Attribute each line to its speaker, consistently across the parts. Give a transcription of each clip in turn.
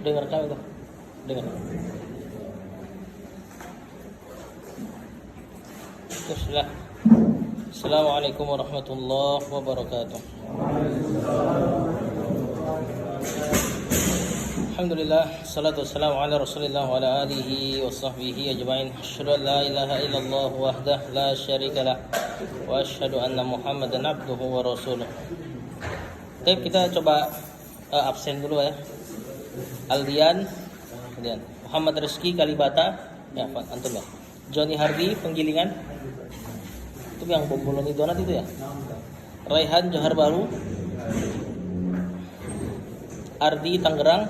Speaker 1: Dengar kami tuh. Dengar. Bismillah. Assalamualaikum warahmatullahi wabarakatuh. Alhamdulillah, salatu wassalamu ala Rasulillah wa ala alihi wa sahbihi ajma'in. Asyhadu an la ilaha illallah wahdah la syarika lah wa asyhadu anna Muhammadan abduhu wa rasuluh. Oke, kita coba absen dulu ya. Aldian, kemudian Muhammad Rizki Kalibata, ya antum ya. Johnny Hardy Penggilingan, itu yang Bomboloni Donat itu ya. Raihan Johar Baru, Ardi Tangerang,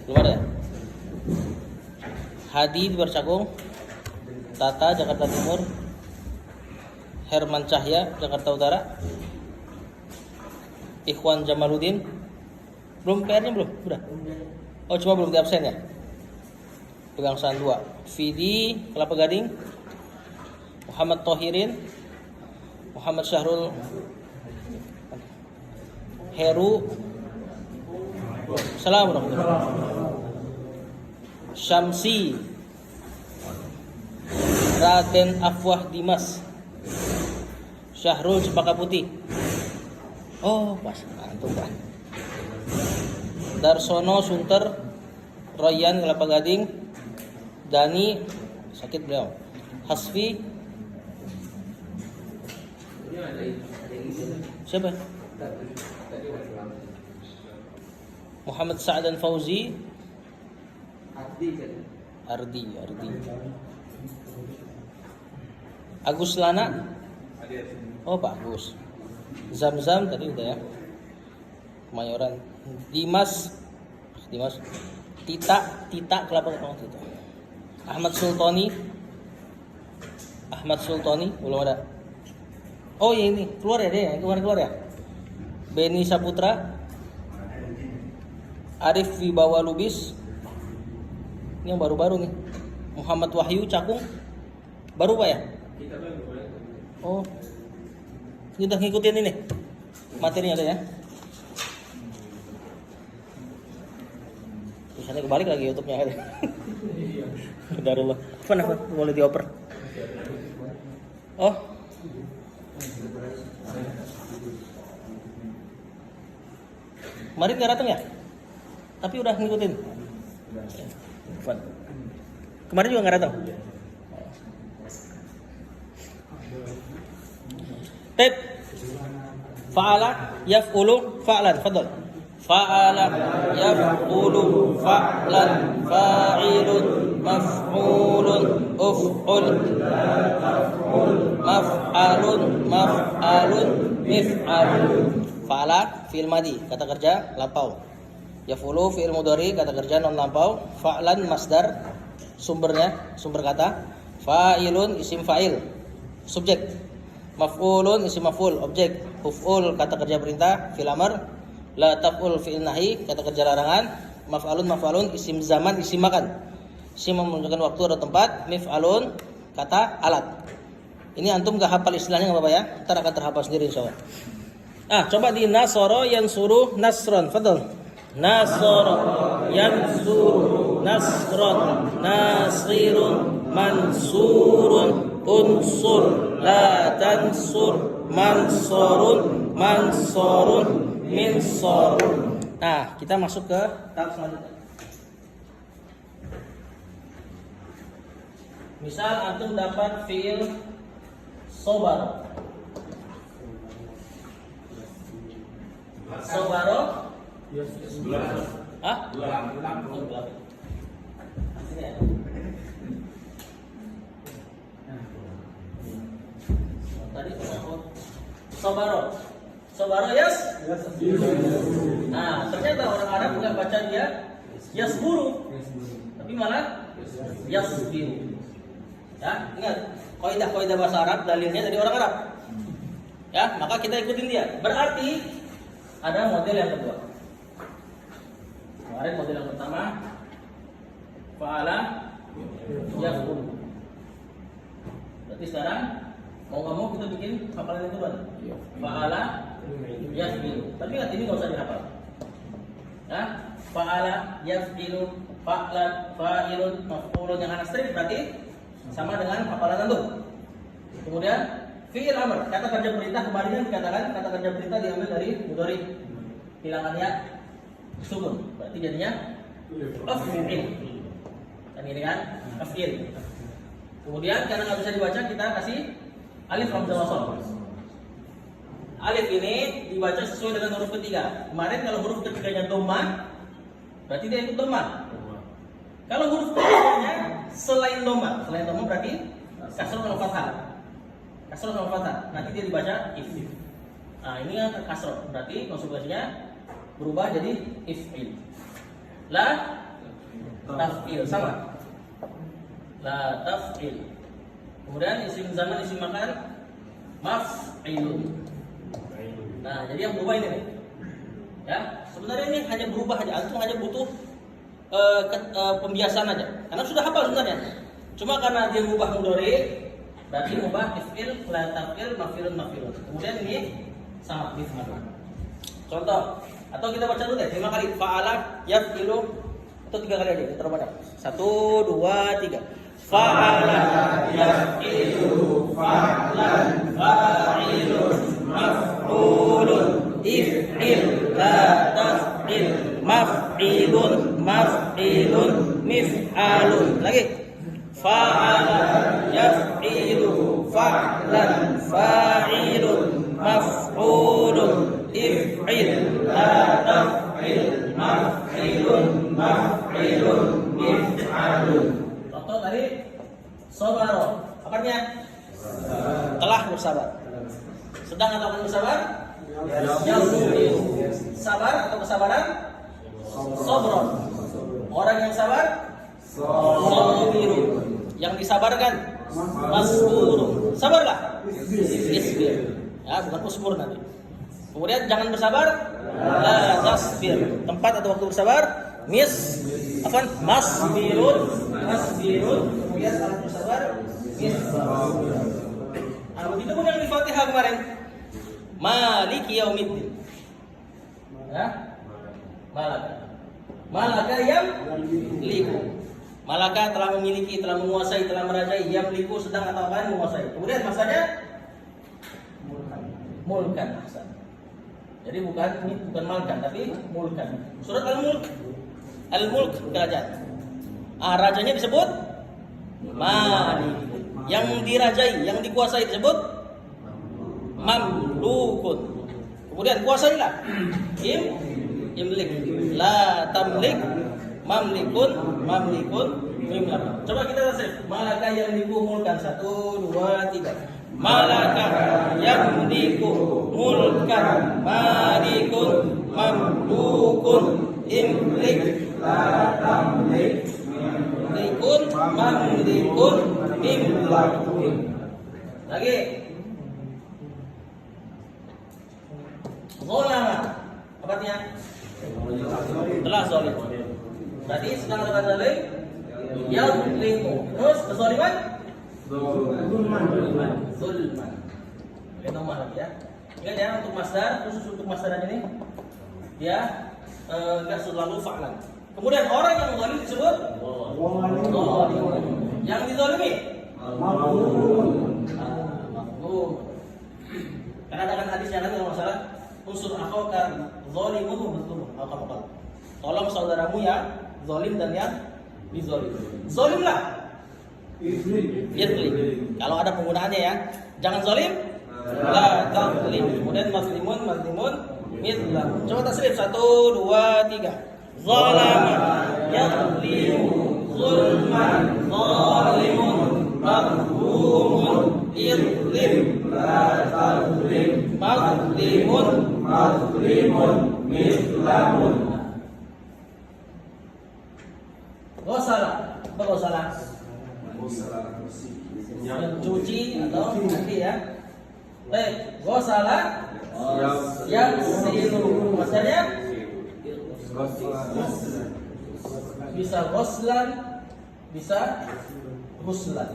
Speaker 1: belum ada ya. Hadi di Barcakung, Tata Jakarta Timur, Herman Cahya Jakarta Utara, Ikhwan Jamaluddin. Belum PR-nya belum? Udah. Oh, cuma belum di absen ya. Pegangsaan 2. Vidi Kelapa Gading, Muhammad Tohirin, Muhammad Syahrul Heru, Assalamualaikum. Syamsi, Raden Afwah Dimas, Syahrul Cempaka Putih. Oh, pas antum kan. Darsono Sunter, Royan Kelapa Gading, Dani sakit beliau, Hasfi siapa? Muhammad Sa'dan Fauzi, Ardi. Agus Lana. Oh, Pak Agus. Zamzam tadi udah ya. Kemayoran. Dimas. Tita Kelapa Gading itu. Ahmad Sultani belum ada. Oh ya ini keluar ya dia, yang kemarin keluar ya. Beni Saputra, Arif Wibawa Lubis. Ini yang baru-baru nih. Muhammad Wahyu Cakung. Baru Pak ya? Oh. Kita ngikutin ini. Materinya ada ya. Misalnya kebalik lagi YouTube-nya ada. Darullah. Apa boleh dioper? Oh. Kemarin nggak datang ya? Tapi udah ngikutin. Kemarin juga nggak datang. Tet. Fa'ala yaf'ulu fa'lan. Fadhal. Fa'ala yaf'ulu fa'lan. Fa'ilun maf'ulun uf'ul maf'alun mif'alun. Fa'ala fi'il madi, kata kerja lampau. Yaf'ulu fi'il mudhari, kata kerja non lampau. Fa'lan masdar, sumber kata. Fa'ilun isim fa'il, subjek. Maf'ulun isim maf'ul, objek. Uf'ul kata kerja perintah, fi'il amr. La taf'ul fi'il nahi, kata kerja larangan. Maf'alun isim zaman, isim makan. Isim menunjukkan waktu atau tempat. Mif'alun kata alat. Ini antum gak hafal istilahnya enggak apa-apa ya. Ntar akan terhafal sendiri insyaallah. Coba di nasoro yansuru nasron. Fadhal. Nasoro yansuru nasron. Nasirun mansurun unsur la tansur mansurun minsorun. Kita masuk ke tahap selanjutnya. Misal antum dapat fiil sobar. Sobaro? Hah? Tadi Sobaro yes? Ternyata orang Arab nggak baca dia yasburu, tapi malah yasbiru. Ya, ingat kaidah bahasa Arab dalilnya dari orang Arab. Ya, maka kita ikutin dia. Berarti ada model yang kedua. Kemarin model yang pertama fa'ala yaf'ul. Berarti sekarang mau nggak mau kita bikin hafalan yang kedua. Fa'ala yaf'ilu. Tapi ingat ini nggak usah dihafal. Ya, fa'ala, yaf'ilu, fa'lan, fa'ilun, maf'ulun yang anak strip berarti sama dengan hafalan antum. Kemudian fi'il amr, kata kerja perintah kemarin kan dikatakan kata kerja perintah diambil dari mudhari. Hilangannya sukun. Berarti jadinya af'il. Kan ini kan? Af'il. Kemudian karena nggak bisa dibaca kita kasih alif hamzah wasal. Alif ini dibaca sesuai dengan huruf ketiga. Kemarin kalau huruf ketiganya dhamma, berarti dia ikut dhamma. Kalau huruf ketiganya selain dhamma berarti kasroh sama fathah. Kasroh sama fathah. Nanti dia dibaca if. Nah, ini yang kasroh, berarti konsekuensinya berubah jadi if'il. La taf'il sama. La taf'il. Kemudian isim zaman, isim makan maf'ilun. Nah, jadi yang berubah ini nih. Ya, sebenarnya ini hanya berubah aja, antum hanya butuh pembiasaan aja. Karena sudah hafal sebenarnya. Cuma karena dia berubah mudhari, berarti berubah if'il, la taf'il, maf'ilun, maf'ilun. Kemudian ini sama bismillah. Contoh, atau kita baca dulu deh 5 kali. Fa'ala, yaf'ilu, atau 3 kali aja, terlalu banyak. 1, 2, 3. Fa'ala, yaf'ilu, fa'lan, fa'ilun, maf'ulun, if'il, la taf'il, maf'ilun, maf'ilun, mif'alun. Lagi. Fa'ala, yaf'ilu, fa'lan, fa'ilun, maf'ulun, if'il, la taf'il, maf'ilun, maf'ilun, mif'alun. Contoh tadi sabaro. Apa artinya? Telah bersabar. Sedang atau akan bersabar? Yasbiru. Sabar atau kesabaran? Sabron. Orang yang sabar? Sabiru. Yang disabarkan? Masbur. Sabarlah. Isbir. Ya, bukan usbur nanti. Kemudian jangan bersabar? La tasbir. Tempat atau waktu bersabar? Masbirun. Kemudian saat bersabar? Nah, begitu pun yang di Fatihah kemarin. Maliki yaumiddin. Ya? Malaka yang liku. Malaka telah memiliki, telah menguasai, telah merajai. Yang liku sedang atau akan menguasai. Kemudian masanya mulkan. Jadi bukan malkan, tapi mulkan. Surat Al-Mulk kerajaan. Rajanya disebut Malik. Yang dirajai, yang dikuasai disebut Mamlukun. Kemudian kuasailah. Imlik. La tamlik. Mamlikun. Mimlak. Coba kita tasrif. Malaka yang dikumulkan. 1, 2, 3. Malaka yang dikumulkan. Malikun. Mamlukun. Imlik. La tamlik. Mamlikun. Mimlak. Lagi. Zolama. Apa artinya? Telah zalim. Berarti sedang ada zalim. Yadlimu. Terus kezaliman? Zulman. Oke, nomor lagi ya. Ingat ya, untuk masdar, khusus untuk masdar ini dia enggak selalu fa'lan. Kemudian orang yang zalim disebut zalim. Yang dizalimi? Mazlum. Karena ada kan hadis yang ada masalah unsur akhaka zalimun mazlumun. Tolong saudaramu yang zalim dan yang dizalim. Zalimlah. Izlim. Kalau ada penggunaannya ya. Jangan zalim. La tazlim. Kemudian mazlimun mithlah. Coba tasrif 1, 2, 3. Zalama yazlimu zulman zalimun mazlumun izlim la tazlim mazlimun mithlamun. Ghasala. Apa ghasala? Mencuci atau mandi ya. Baik, ghasala yaghsilu. Maksudnya bisa ghuslan, bisa ghuslan.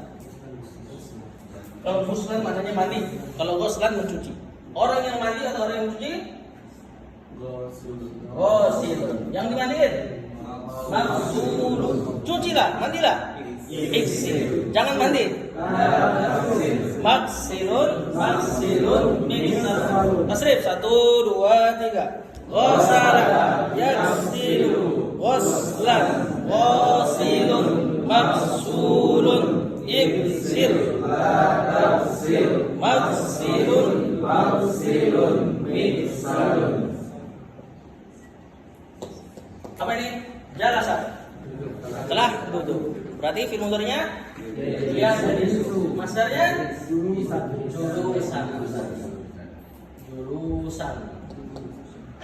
Speaker 1: Kalau ghuslan maknanya mandi, kalau ghuslan mencuci. Orang yang mandi atau orang yang cuci? Ghasilun. Yang dimandiin? Maghsulun. Cucilah, mandilah. Iksil. Jangan mandi. Maghsilun, miksalun. Tasrif 1 2 3. Ghasala, yaghsilu, ghaslan, ghasilun, maghsulun, iksil, maghsilun, miksalun. Apa ini? Jalasa. Telah duduk. Berarti fi'il mudhari'nya ya jalisu. Masdarnya julusan.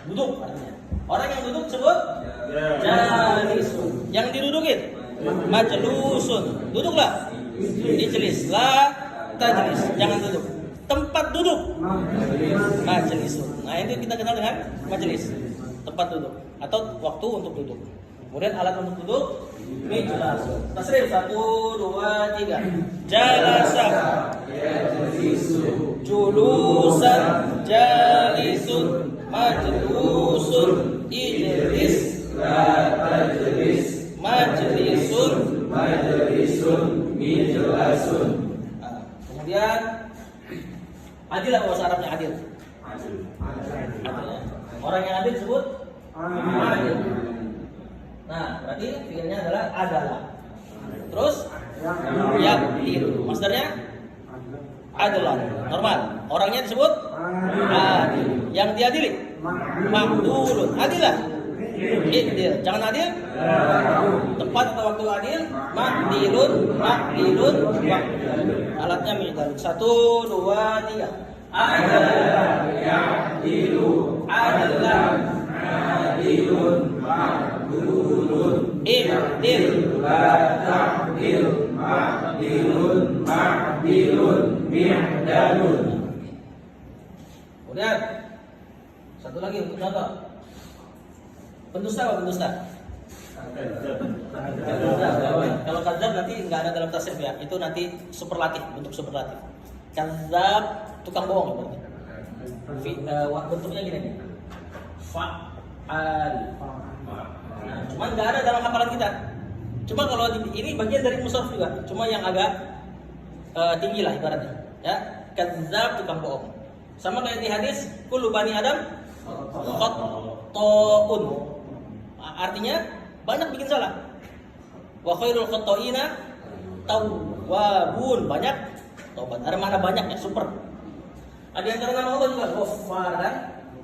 Speaker 1: Duduk artinya. Orang yang duduk disebut jalisun. Yang didudukin majlusun. Duduklah. Ijlis la tajlis. Jangan duduk. Tempat duduk majlisun. Nah, itu kita kenal dengan majelis. Tempat duduk atau waktu untuk duduk. Kemudian alat untuk duduk mijlas. Tasrif 1 2 3. Jalasa julusan, jalisun, majlusun, ijlis la tajlis, majlisun, mijlasun. Kemudian adil apa bahasa Arabnya adil? Adil. Orang yang adil disebut adil. Nah, berarti fiilnya adalah. Terus yaqdir. Masdarnya adalah normal. Orangnya disebut adil. Yang diadili maqdurun. Adilah. Iqdir. Jangan adil. Tepat atau waktu adil. Maqdilun, waqdir. Alatnya mi'dal. 1 2 3. Adalah yaqdilu. Adalah adilun. Iqdir la taqdir ma'dilun mi'dalun. Kemudian satu lagi untuk contoh. Pendusta apa pendusta? Kalau kadzab nanti nggak ada dalam tasrif ya. Itu nanti superlatif, bentuk superlatif. Kadzab tukang bohong berarti. Bentuknya gini nih. Fa'al. Nah, cuman nggak ada dalam hafalan kita. Cuma kalau ini bagian dari musharraf juga. Cuma yang agak tinggi lah ibaratnya. Ya, kadzab tukang bohong. Sama kayak di hadis, kullu bani Adam khata'un. Artinya banyak bikin salah. Wa khairul khata'ina tawwabun. Banyak taubat. Ada mana banyak ya, super. Ada yang antara nama Allah juga Ghaffar kan?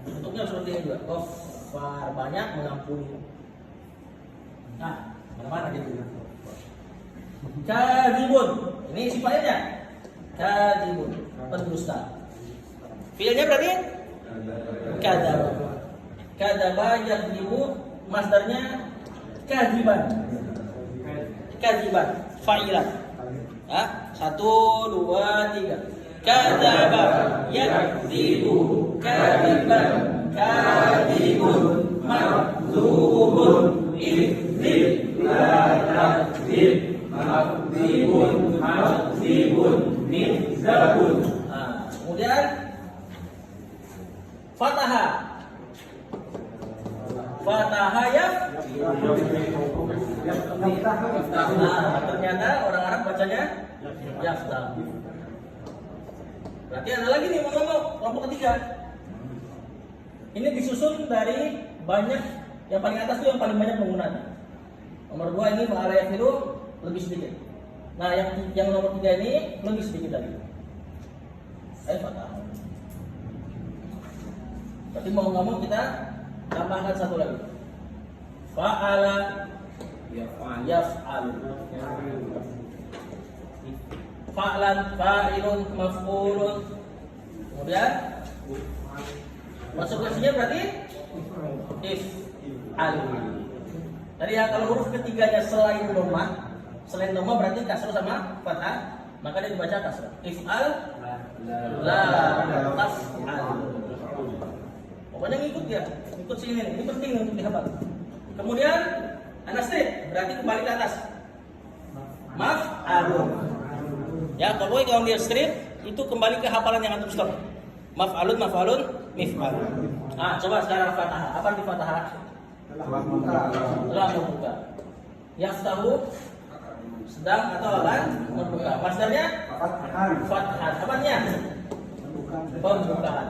Speaker 1: Bentuknya seperti ini juga. Ghaffar, banyak mengampuni. Nah, mana-mana gitu. Kadzibun. Ini sifatnya. Kadzibun, pendusta. Fiilnya berarti kadzaba. Kadzaba yakdzibu, masdarnya kadziban. Kadziban, fa'ilan. Ya, 1 2 3. Kadzaba yakdzibu, kadziban, kadzibun, makdzubun. Ikdzib la takdzib, makdzibun, mikzabun. Kemudian fataha. Fataha ya. Ternyata orang Arab bacanya yaftah. Berarti ada lagi nih kelompok ketiga. Ini disusun dari banyak. Yang paling atas itu yang paling banyak penggunanya. Nomor 2 ini fa'ala yafiru lebih sedikit. Nah, yang nomor 3 ini lebih sedikit lagi. Fatah. Berarti mau nggak mau kita tambahkan satu lagi. Fa'ala yaf'al. Fa'lan, fa'ilun, maf'ulun. Kemudian konsekuensinya berarti if'al. Tadi ya, kalau huruf ketiganya selain dhamma berarti kasrah sama fathah, maka dia dibaca kasrah. If'al la taf'al. Pokoknya ngikut ya, ikut sini. Ini penting untuk dihafal. Kemudian anastrid berarti kembali ke atas. Maf'alun. Ya, kalau dia strip itu kembali ke hafalan yang antum stop. Maf'alun, maf'alun, mif'al. Ah, coba sekarang fathah. Apa arti fathah? Telah membuka. Yaftahu sedang atau akan membuka. Masdarnya fathan. Apa artinya? Pembukaan.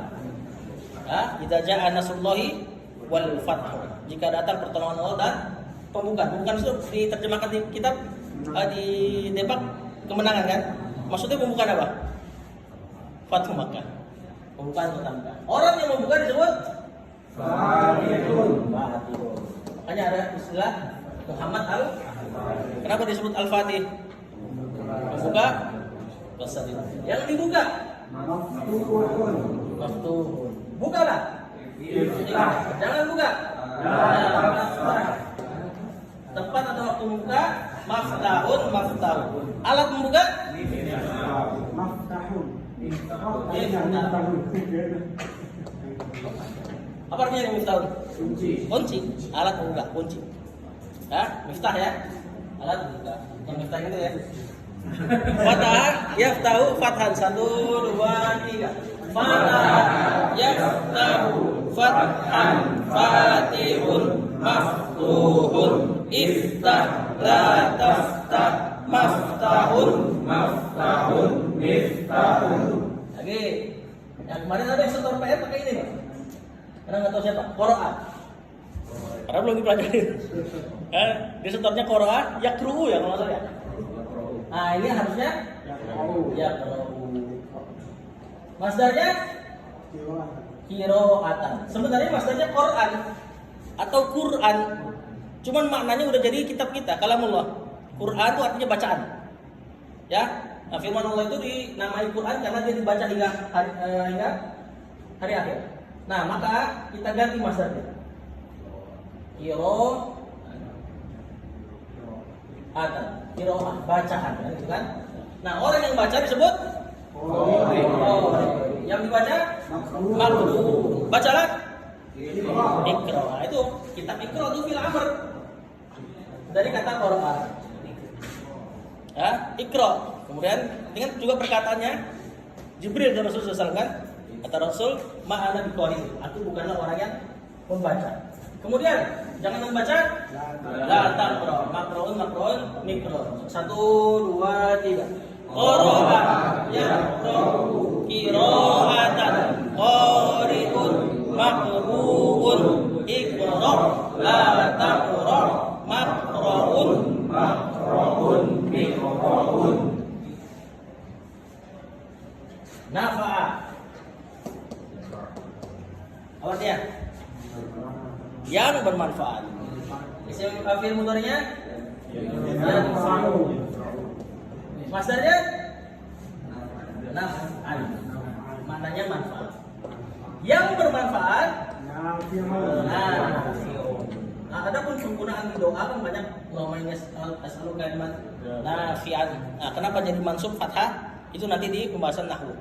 Speaker 1: Ya, idza jaa nasrullahi wal fath. Jika datang pertolongan Allah dan pembukaan. Pembukaan itu diterjemahkan di kitab di Depak kemenangan kan? Maksudnya pembukaan apa? Fathu Makkah. Pembukaan kota Makkah. Orang yang membuka disebut Fatihun. Makanya ada istilah Muhammad al. Kenapa disebut Al-Fatih? Membuka qasad. Yang dibuka Maftuhun. Bukalah. Jangan buka. Tempat atau waktu membuka maftahun, maftahun. Alat membuka maftahun. Apa artinya miftahun? Kunci. Kunci. Alat membuka, kunci. Ya, miftah ya. Alat membuka. Yang miftah itu ya. Fatah, yaftahu fathan. 1, 2, 3. Fatah, yaftahu fathan. Fatihun, maftuhun. Iftah, la taftah. Maftahun, maftahun, miftahun. Lagi. Yang kemarin ada yang setor PR pakai ini, Pak. Karena nggak tahu siapa. Qur'an. Karena belum dipelajari. Dia setornya Qur'an, yakru'u ya kalau nggak salah ya. Nah, ini harusnya yakru'u. Masdarnya qira'atan. Sebenarnya masdarnya Qur'an atau Quran. Cuman maknanya udah jadi kitab kita, kalamullah. Quran itu artinya bacaan. Ya. Nah, firman Allah itu dinamai Quran karena dia dibaca hingga hari akhir. Nah, maka kita ganti masdarnya. Qira'ah, bacaan kan gitu kan. Nah, orang yang baca disebut yang dibaca makruh. Bacalah Iqra. Itu kitab Iqra itu fil amr. Dari kata Quran. Ya, Iqra. Kemudian dengan juga perkataannya Jibril dan Rasul SAW kan? Kata Rasul, ma'ana biqari. Aku bukanlah orang yang membaca. Kemudian jangan membaca la taqra. Makruun, makruun, mikro. 1, 2, 3. Qara'a yaqra'u qira'atan. Qari'un, makruun, iqra. La taqra. Makruun, makruun, mikroun. Nafa'a. Apa dia? Yang bermanfaat. Isim fi'il mudhari'nya yanfa'u. Masdarnya naf'an. Maknanya manfaat. Yang bermanfaat nah, adapun penggunaan di doa kan banyak namanya as'alu kalimat nafi'an. Nah, kenapa jadi mansub fathah? Itu nanti di pembahasan nahwu.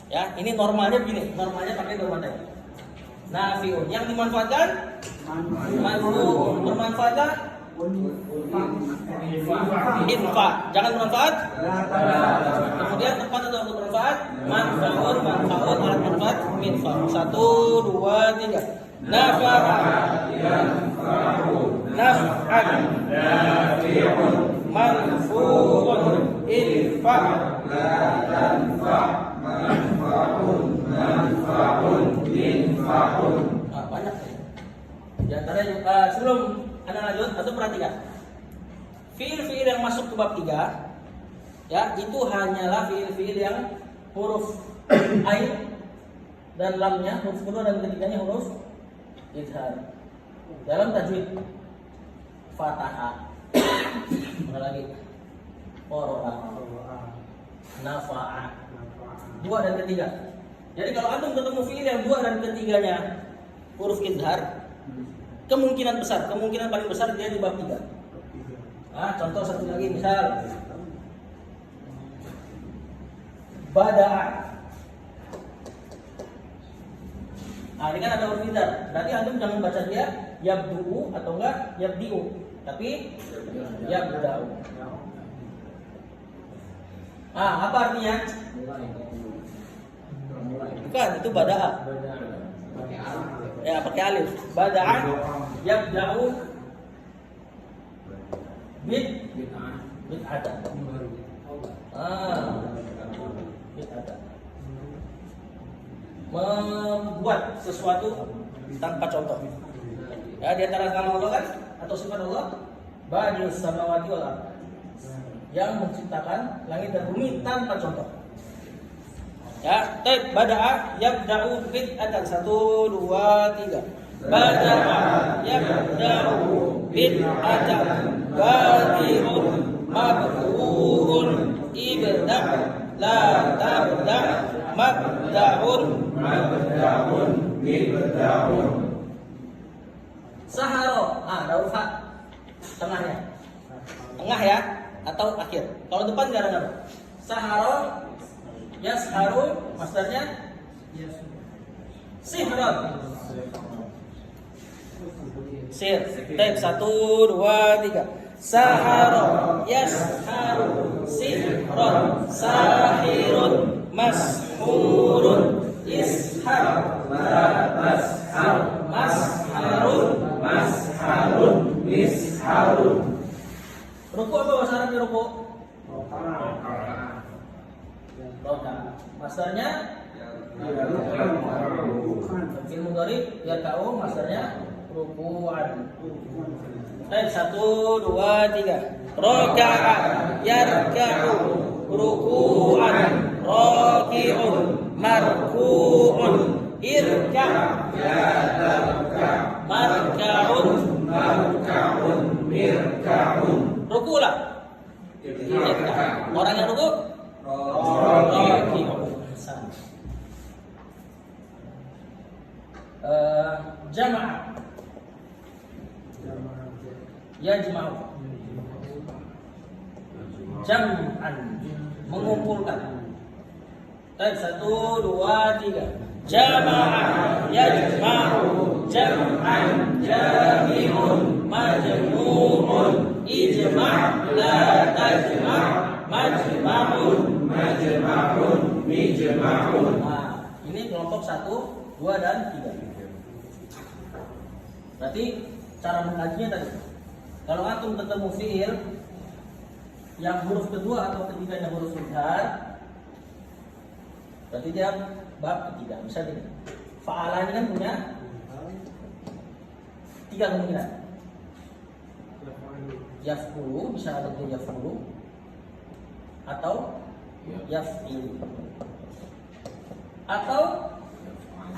Speaker 1: Ya, ini normalnya begini, normalnya pakai dua tadi. Nafi'un, yang dimanfaatkan manfaun, bermanfaatkan infa, jangan bermanfaat. Kemudian tempat atau untuk bermanfaat manfaun, manfaun, alat manfaat minfa. 1, 2, 3. Nafa'a naf'an nafi'un manfu'un infa la tanfa manfa'un manfa'un infaun. Banyak di antaranya sebelum Anda lanjut, atau perhatikan fiil-fiil yang masuk ke bab 3 ya, itu hanyalah fiil-fiil yang huruf ain dan lamnya huruf kedua dan ketiganya huruf idhar. Dalam tajwid Fatahah, mana lagi? Qara'a, nafa'a, dua dan ketiga. Jadi kalau antum ketemu fiil yang dua dan ketiganya huruf idhar, kemungkinan paling besar dia di bab 3. Nah, contoh satu lagi, misal bada'a. Nah, ini kan ada huruf idhar. Berarti antum jangan baca dia yabdu'u atau enggak yabdi'u, tapi yabda'u. Apa artinya? Bukan, itu bada'a. Ya, pakai alif. Bada'a yabda'u bid'atan. Bid'atan. Membuat sesuatu tanpa contoh. Ya, di antara nama Allah kan atau sifat Allah, Badi'us samawati wal ardh, yang menciptakan langit dan bumi tanpa contoh. Ya, baik, bada'a yabda'u bid'atan. 1 2 3. Bada'a yabda'u bid'atan. Badi'un mabdu'un ibda' la tabda' mabda'un ibda'un. Saharo, ada huruf ha tengahnya. Tengah ya atau akhir. Kalau depan enggak ada. Saharo yasharu, masdarnya sihron. Sir. Baik, 1 2 3. Saharo yasharu sihron sahirun mashurun ishar mashar masharun misharun. Ruku apa bahasa Arabnya ruku? Roka. Masdarnya fi'il mudhari yarka'u, masdarnya ruku'an. Baik, 1 2 3. Roka'a yarka'u ruku'an raki'un marku'un irka' marka'un mirka'un. Ruku lah. Orang yang ruku jama'a yajma'u jam'an mengumpulkan. Baik, 1 2 3. Jama'a yajma'u jam'an jami'un majmu'un ijma' la tajma' majma'un mijma'un. Nah, ini kelompok 1, 2 dan 3. Berarti cara mengkajinya tadi, kalau antum ketemu fi'il yang huruf kedua atau ketiganya huruf idhar, berarti dia bab ketiga. Misalnya fa'ala ini kan punya 3 kemungkinan. Yaf'ulu, bisa ada dia yaf'ulu atau yaf'ilu atau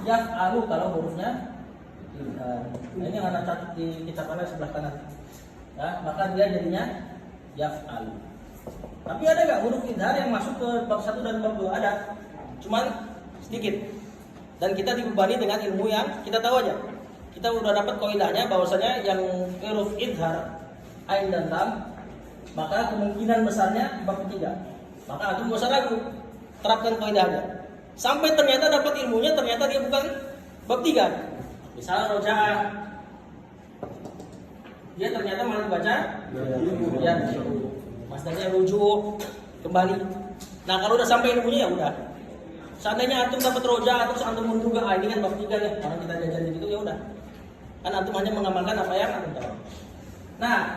Speaker 1: yaf'alu kalau hurufnya idhar. Nah, ini yang anak catat di kitab anak sebelah kanan. Ya, maka dia jadinya yaf'alu. Tapi ada nggak huruf idhar yang masuk ke bab 1 dan bab 2? Ada, cuman sedikit. Dan kita dibebani dengan ilmu yang kita tahu aja. Kita udah dapat kaidahnya bahwasanya yang huruf idhar ain dan lam, maka kemungkinan besarnya bab 3. Maka antum enggak usah ragu, terapkan kaidahnya. Sampai ternyata dapat ilmunya, ternyata dia bukan bab 3. Misalnya roja'ah, dia ternyata malah dibaca ya, masdarnya rujuk kembali. Nah, kalau udah sampai ilmunya ya udah. Seandainya antum dapat roja'ah terus antum menduga ini kan bab 3 nih, orang kita diajarin gitu, ya udah. Kan antum hanya mengamalkan apa yang antum tahu. Nah,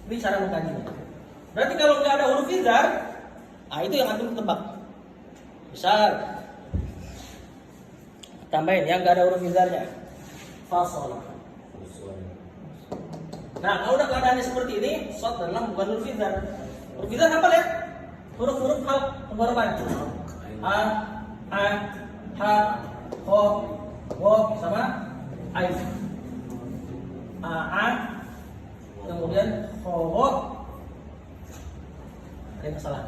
Speaker 1: ini cara mengkajinya. Berarti kalau nggak ada huruf idhar, itu yang antum tebak. Misal tambahin yang nggak ada huruf idharnya, fasal. Nah, kalau udah keadaannya seperti ini, shad dan lam bukan huruf idhar. Huruf idhar apa ya? Huruf-huruf pembaruan. A, H, Ho, Wo sama Ain. A, kemudian Ho, ada yang salah.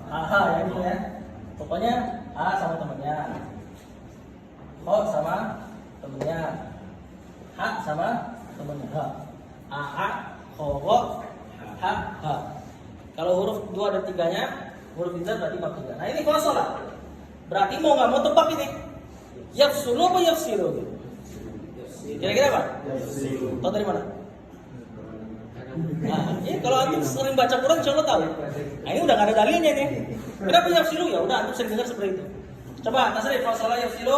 Speaker 1: Aha ya gitu ya. Pokoknya A sama temennya, Ho sama temennya, H sama temennya. A, Ho, H. Kalau huruf 2 dan 3-nya huruf idhar berarti bab 3. Nah, ini fasalah. Berarti mau nggak mau tebak ini. Yafsulu apa yafsilu? Kira-kira apa? Tahu dari mana? Nah, ini kalau antum sering baca Quran insya Allah tahu. Nah, ini udah gak ada dalilnya nih. Kenapa yafsilu? Ya udah antum sering dengar seperti itu. Coba tasrif fasola yafsilu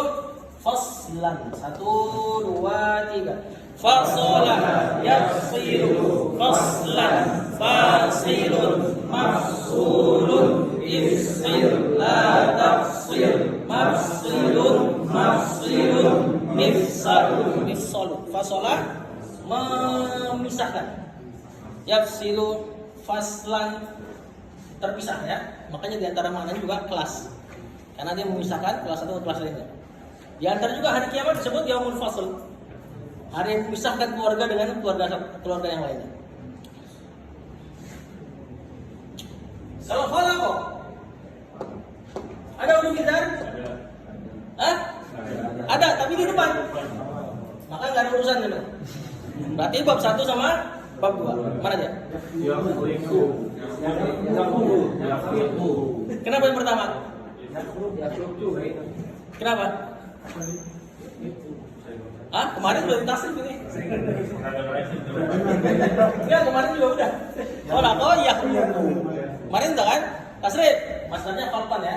Speaker 1: faslan. 1 2 3. Fasola yafsilu faslan fasilun mafsulun ifsil la tafsil mafsilun mafsilun mifsal. Fasola memisahkan, yafsilu faslan terpisah ya. Makanya diantara maknanya juga kelas, karena dia memisahkan kelas satu ke kelas lainnya. Di antara juga hari kiamat disebut yaumul fasl, hari yang memisahkan keluarga dengan keluarga yang lainnya. Kalau khalaqah ada huruf idhar? Hah? Ada, tapi di depan. Maka nggak ada urusan gitu. Berarti bab 1 sama bab 2. Mana dia? Kenapa yang pertama? Kenapa? Ah, kemarin udah ditasrif ini. Enggak, kemarin juga udah. Oh, lah, oh iya. Kemarin udah kan? Tasrif. Maksudnya kalpan ya.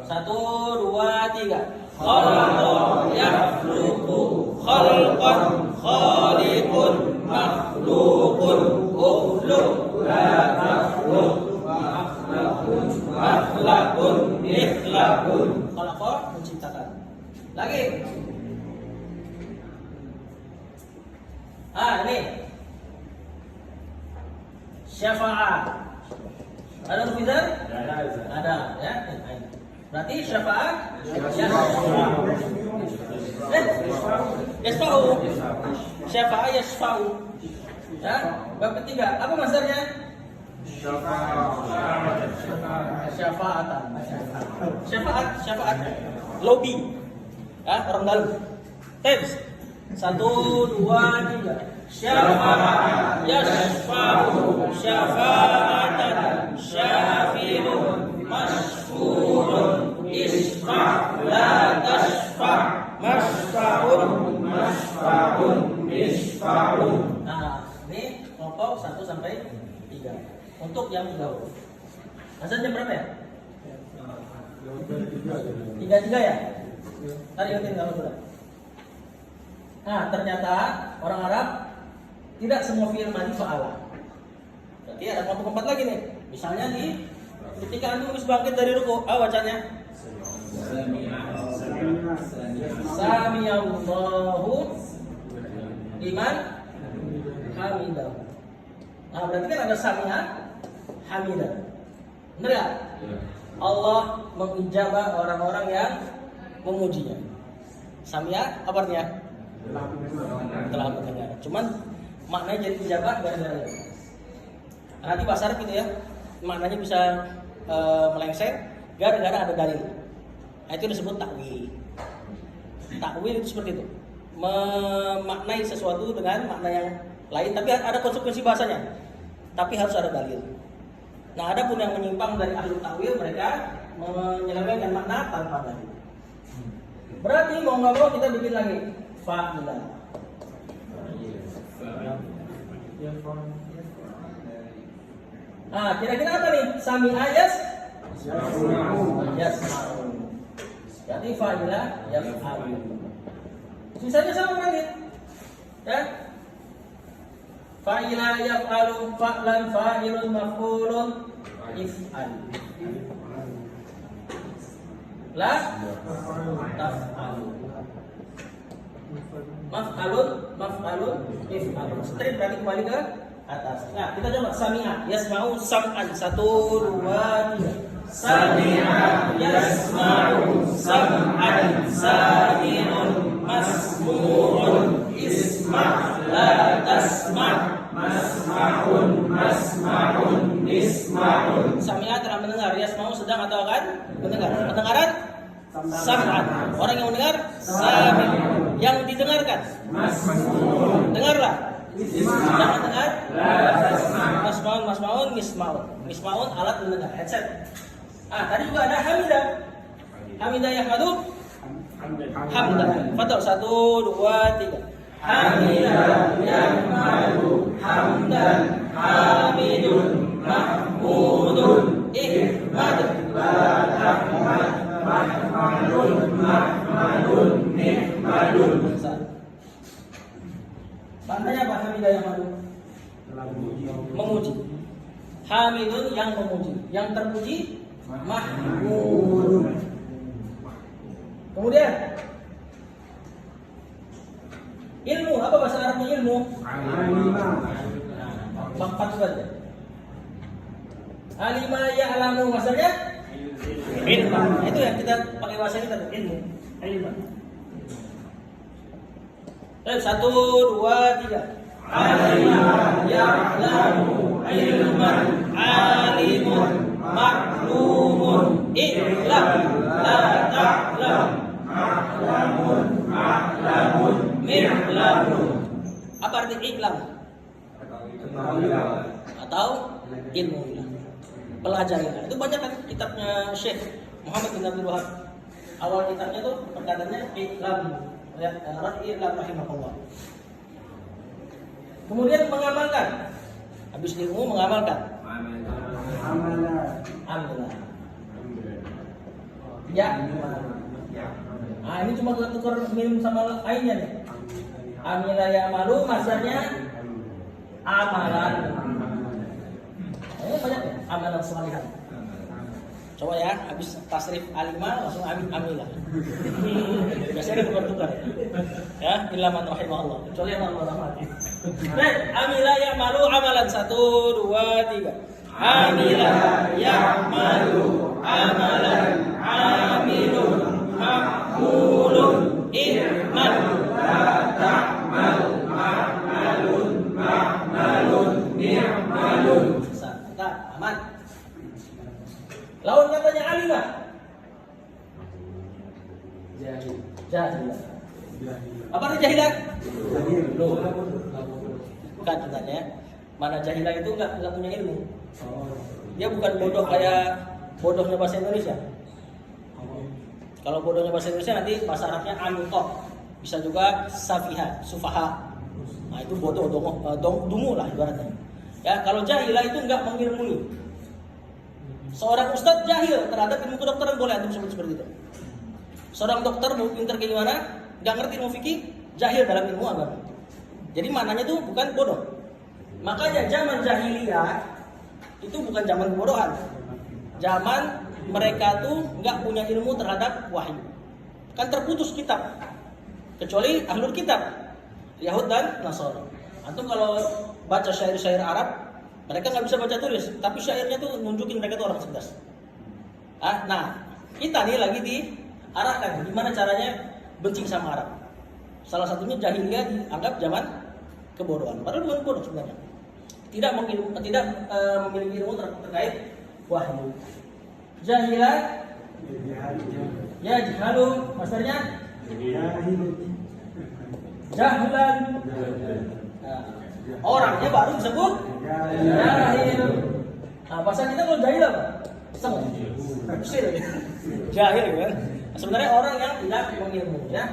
Speaker 1: 1 2 3. Khalaqah yakhluqu khalqan khaliqun makhluqun ukhluq la takhluq makhlaqun ikhlaqun. Khalaqah menciptakan. Lagi. Ini syafa'ah. Ada tulisan? Ada ya. Berarti syafa'ah yasfa'u. Syafa'ah yasfa'u. Ya, bab ketiga. Apa masdarnya? Syafaat. Lobby. Ya, orang dalam. Tes. 1 2 3. Syafa'ah yasfa'u syafa'atan syafirun masfurun isfa' la tasfa' masfa'un isfa'un. Nah, ini kelompok 1 sampai 3. Untuk yang jauh. Azan jam berapa ya? 3 ya? Tadi ingetin kalau sudah. Nah, ternyata orang Arab tidak semua fi'il madhi fa'ala. Berarti ada kelompok 4 lagi nih. Misalnya ketika antum habis bangkit dari ruku, bacanya Sami'allahu liman hamidah. Nah, berarti kan ada sami'a hamidah. Benar ya? Allah mengijabah orang-orang yang memujinya. Sami'a apa artinya? Telah mendengar. Cuman maknanya jadi ijabah gara-gara ini. Nanti bahasa Arab gitu ya, maknanya bisa melengseng gara-gara ada dalil. Nah, itu disebut takwil. Takwil itu seperti itu, memaknai sesuatu dengan makna yang lain, tapi ada konsekuensi bahasanya, tapi harus ada dalil. Nah, ada pun yang menyimpang dari ahli takwil, mereka menyelewengkan makna tanpa dalil. Berarti mau nggak mau kita bikin lagi fa'ilah. Nah, kira-kira apa nih? Sami ayas yasma'un. Jadi fa'ilah yaf'alun. Sisanya sama kan nih? Ya? Fa'ilah yaf'alun fa'lan fa'ilun maf'ulun if'al. La taf'alun. Maf'alun if'alun. Straight berarti kembali ke atas. Nah, kita coba sami'a yasma'u sam'an. 1 2 3. Sami'a yasma'u sam'an sami'un masmu'un isma' la tasma' masma'un isma'un. Sami'a telah mendengar, yasma'u sedang atau akan mendengar. Pendengaran sam'an. Orang yang mendengar sami'. Yang didengarkan masmu'un. Dengarlah. Jangan dengar. Masma'un, misma'un alat mendengar, headset. Tadi juga ada hamidah. Hamidah yahmadu hamdah. Fadhal 1 2 3. hamida yahmadu hamdan hamidun mahmudun ihmad la tahmad mahmadun mahmadun nihmadun. Maknanya apa hamidah yahmadu? Memuji. Hamidun yang memuji, yang terpuji mahmudun. Kemudian ilmu, apa bahasa Arabnya ilmu? Empat saja. Alima ya'lamu maksudnya ilmu. Itu yang kita pakai bahasa kita ilmu. Ilmu. Baik, 1, 2, 3. Alima ya'lamu ilman alimun maklumun i'lam la ta'lam ma'lamun mi'lamun. Apa arti i'lam? Atau ilmu. Pelajari. Itu banyak kan kitabnya Syekh Muhammad bin Abdul Wahab. Awal kitabnya tuh perkataannya i'lam. Ya, i'lam rahimahullah. Kemudian mengamalkan. Habis ilmu mengamalkan. Amalan. Ya. Nah, ini cuma tukar minum sama lainnya nih. Amila ya'malu masanya amalan. Ini banyak ya, amalan salihan. Coba ya, habis tasrif alima langsung amilah. Biasanya tukar-tukar ya. Illa man rahimahullah. Kecuali yang Allah rahmati. Baik, amila ya'malu amalan 1, 2, 3. Amila ya'malu amalan amilun ma'mulun i'mal la ta'mal ma'malun ma'malun ni'malun. Nah, aman. Lawan katanya alimah. Jahilah. Apa arti jahilah? Bukan katanya. Mana jahilah itu enggak punya ilmu. Dia bukan bodoh kayak bodohnya bahasa Indonesia. Kalau bodohnya bahasa Indonesia nanti bahasa Arabnya amutok. Bisa juga safiha, sufaha. Nah, itu bodoh, dungu lah ibaratnya. Ya, kalau jahilah itu enggak mengilmui. Seorang ustadz jahil terhadap ilmu kedokteran boleh antum sebut seperti itu. Seorang dokter mau pintar kayak gimana, nggak ngerti ilmu fikih, jahil dalam ilmu agama. Jadi maknanya itu bukan bodoh. Makanya zaman jahiliyah itu bukan zaman kebodohan. Zaman mereka tuh nggak punya ilmu terhadap wahyu. Kan terputus kitab. Kecuali ahlul kitab, Yahud dan Nasara. Antum kalau baca syair-syair Arab, mereka nggak bisa baca tulis, tapi syairnya tuh nunjukin mereka tuh orang cerdas. Nah, kita nih lagi diarahkan gimana caranya benci sama Arab. Salah satunya jahiliyah dianggap zaman kebodohan. Padahal bukan bodoh sebenarnya. Tidak memiliki ilmu terkait wahyu. Jahilah, yajhalu, maksudnya jahlan. Orangnya baru disebut jahil. Nah, bahasa kita kalau jahil apa? Jahil kan? Sebenarnya orang yang tidak mengilmu ya.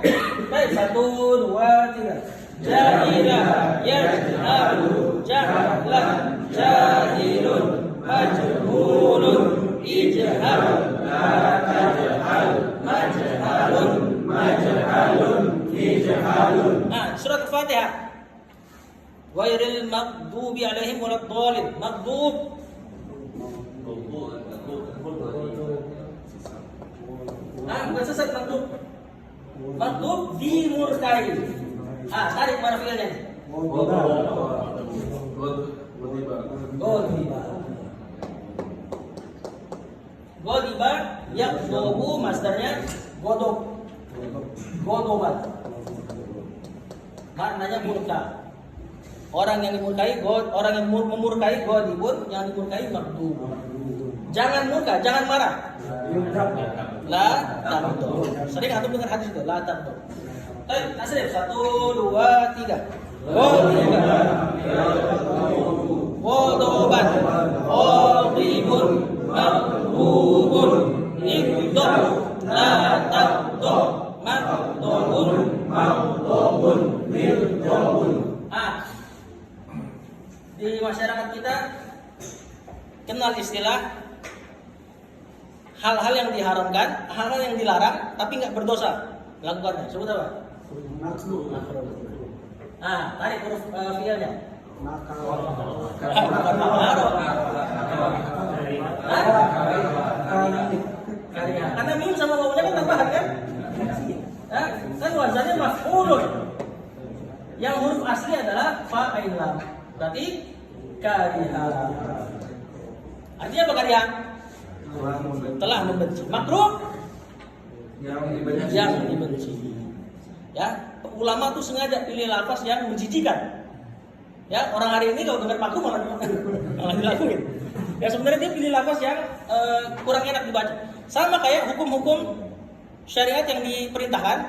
Speaker 1: Baik, 1, 2, 3. Jahilah, yajhalu, jahlan, jahilun, majhulun, ijhal, la tajhal, majhalun, majhalun, ijhalun. Nah, surat Al-Fatihah. Ghairil maghdubi alaihim waladdallin. Maghdub. Nah, bukan sesat maghdub. Maghdub dimurkai. Tarik mana fiilnya? Godiba yaghdabu masdarnya godok. Godoban. Maknanya murka. Orang yang dimurkai orang yang memurkai godibun, yang dimurkai maghdub. Jangan murka, jangan marah. La tabdu. Sering antum dengar hadis itu, la tabdu. Baik, tasrif 1, 2, 3. Godoban, godibun, maghdubun, ighdab, la tabdu, maghdubun, maghdubun, Di masyarakat kita kenal istilah hal-hal yang diharamkan, hal-hal yang dilarang, tapi nggak berdosa melakukannya. Sebut apa? Tarik huruf fiilnya. Bukan makruh. Karena mim sama wawunya kan tambahan kan? Kan wazannya maf'ulun. Yang huruf asli adalah fa'il lam. Berarti kariha. Artinya apa kariha? Telah membenci. Makruh yang dibenci. Ya, ulama tuh sengaja pilih lafaz yang menjijikan. Ya, orang hari ini kalau dengar makruh malah dilakuin. Ya sebenarnya dia pilih lafaz yang kurang enak dibaca. Sama kayak hukum-hukum syariat yang diperintahkan,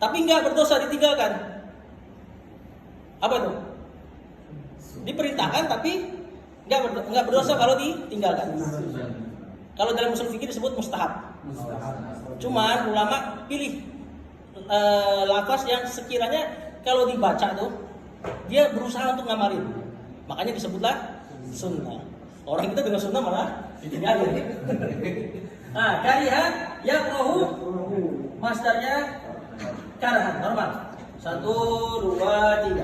Speaker 1: tapi nggak berdosa ditinggalkan. Apa itu? Diperintahkan tapi nggak berdosa kalau ditinggalkan. Kalau dalam usul fikih disebut mustahab. Cuman ulama pilih lafaz yang sekiranya kalau dibaca tuh dia berusaha untuk ngamalin. Makanya disebutlah sunnah. Orang kita dengan sunnah malah ditinggalin. Kariha yakrahu masdarnya karahan, normal. 1, 2, 3.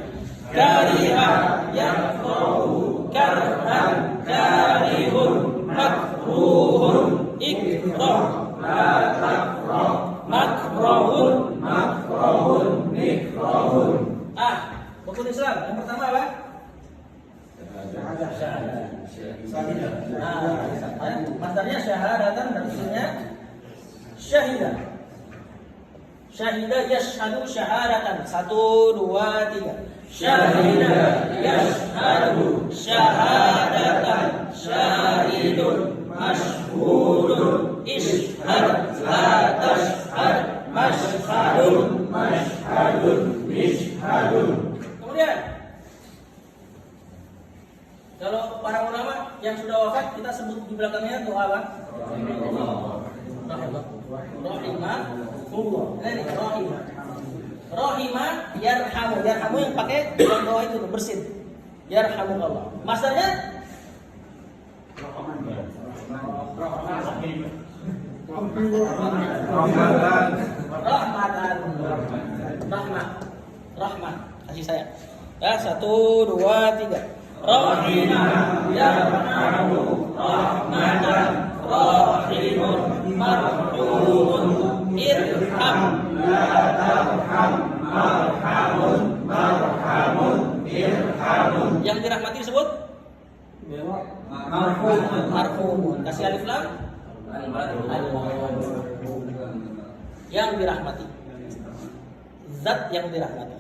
Speaker 1: Kariha yakrahu karhan karihun makruhun ikrah la takrah makruhun ikrahun. Rukun Islam yang pertama apa? Syahadah. Masdarnya syahadatan, artinya syahidah. Syahidah yashhadu syahadatan. 1, 2, 3. Syahidah yashhadu syahadatan. Syahidun mashhudun ishhad la tashhad mashhadun ishhadun. Kemudian kalau para ulama yang sudah wafat kita sebut di belakangnya doa apa? Rahimah yarhamu. Yarhamu yang pakai dalam doa itu bersin. Yarhamukallah. Masdarnya rahmat. Kasih saya. Ya, 1, 2, 3. Rahimah yarhamu rahmatan rahimun marhumun irham la tarham marhamun irhamun. Yang dirahmati disebut marhumun. Kasih alif lam. Yang dirahmati, zat yang dirahmati.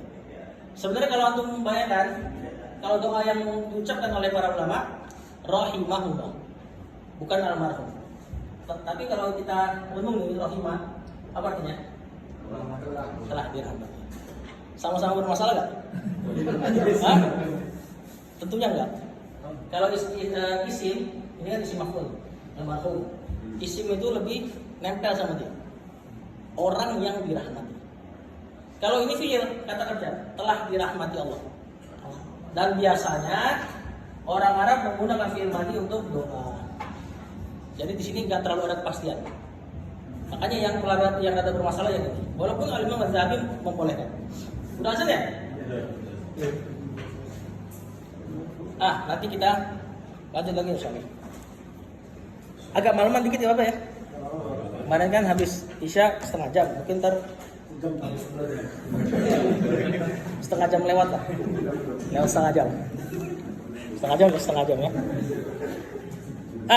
Speaker 1: Sebenarnya kalau antum membayangkan, kalau doa yang diucapkan oleh para ulama, rahimahullah, bukan almarhum. Tapi kalau kita renungi rahimah, apa artinya? Telah dirahmati. Sama-sama bermasalah nggak? Tentunya enggak. Kalau isim, ini kan isim maf'ul, almarhum. Isim itu lebih nempel sama dia. Orang yang dirahmati. Kalau ini fi'il, kata kerja, telah dirahmati Allah. Dan biasanya orang Arab menggunakan fi'il madhi untuk doa. Jadi di sini nggak terlalu ada kepastian. Makanya yang ada bermasalah yang ini. Walaupun Al-Imam Az-Zahabi membolehkan. Udah asal ya? Nanti kita lanjut lagi insyaallah. Agak malaman dikit ya Bapak ya. Kemarin kan habis Isya setengah jam, mungkin ntar setengah jam lewat lah. Lewat setengah jam ya.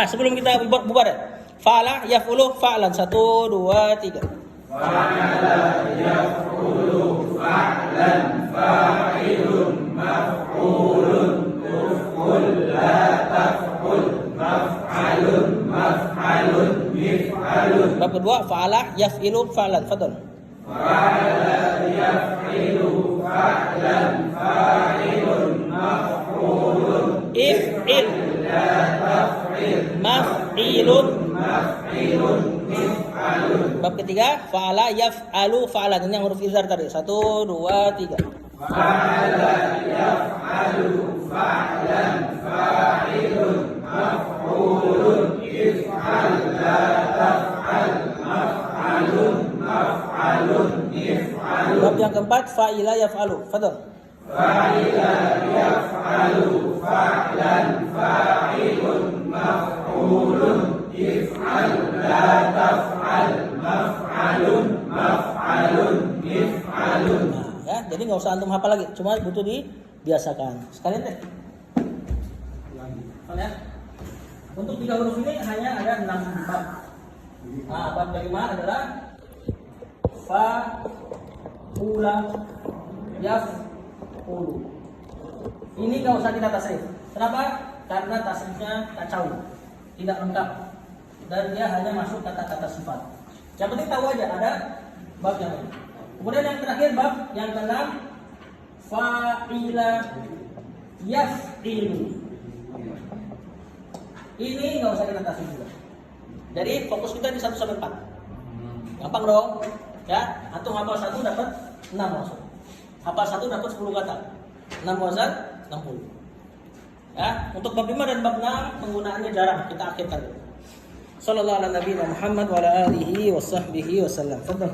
Speaker 1: Sebelum kita bubar ya. Fa'ala yaf'ulu fa'lan. 1, 2, 3.
Speaker 2: Fa'ala yaf'ulu fa'lan fa'ilun maf'ulun uf'ul la taf'ul maf'alun maf'alun mif'alun.
Speaker 1: Bab kedua fa'ala yaf'ilu fa'lan. Fadhal.
Speaker 2: Fa'ala yaf'ilu fa'lan fa'ilun maf'ulun
Speaker 1: if'il
Speaker 2: la taf'il
Speaker 1: maf'ilun
Speaker 2: maf'ilun mif'alun.
Speaker 1: Bab ketiga, fa'ala yaf'alu fa'alan. Ini yang huruf izhar tadi. 1, 2, 3.
Speaker 2: Fa'ala yaf'alu fa'lan fa'ilun maf'ulun if'al la taf'al maf'alun maf'alun if'alun.
Speaker 1: Bab yang keempat, fa'ila yaf'alu. Fadhol.
Speaker 2: Fa'ila yaf'alu fa'lan fa'ilun maf'ulun if'al la taf'al maf'alun maf'alun if'alun.
Speaker 1: Nah, ya, jadi nggak usah antum hafal lagi, cuma butuh dibiasakan. Sekalian deh. Ya. Untuk 3 huruf ini hanya ada 6 bab. Nah, bab kelima adalah fa, ula, yaf, ulu. Ini nggak usah kita tasrif. Kenapa? Karena tasrifnya kacau, tidak lengkap, dan dia hanya masuk kata-kata sifat. Yang penting tahu aja ada bab yang lain. Kemudian yang terakhir bab yang ke-6, fa'ila yaf'ilu. Ini nggak usah kita tasrif juga. Jadi fokus kita di 1 sampai 4. Gampang dong, ya. Antum hafal 1 dapat 6 langsung. Hafal 1 dapat 10 kata. 6 wazan 60. Ya, untuk bab 5 dan bab 6 penggunaannya jarang, kita akhirkan dulu. Sallallahu ala nabiyina Muhammad wa ala alihi wa sahbihi wasallam. Fadhal.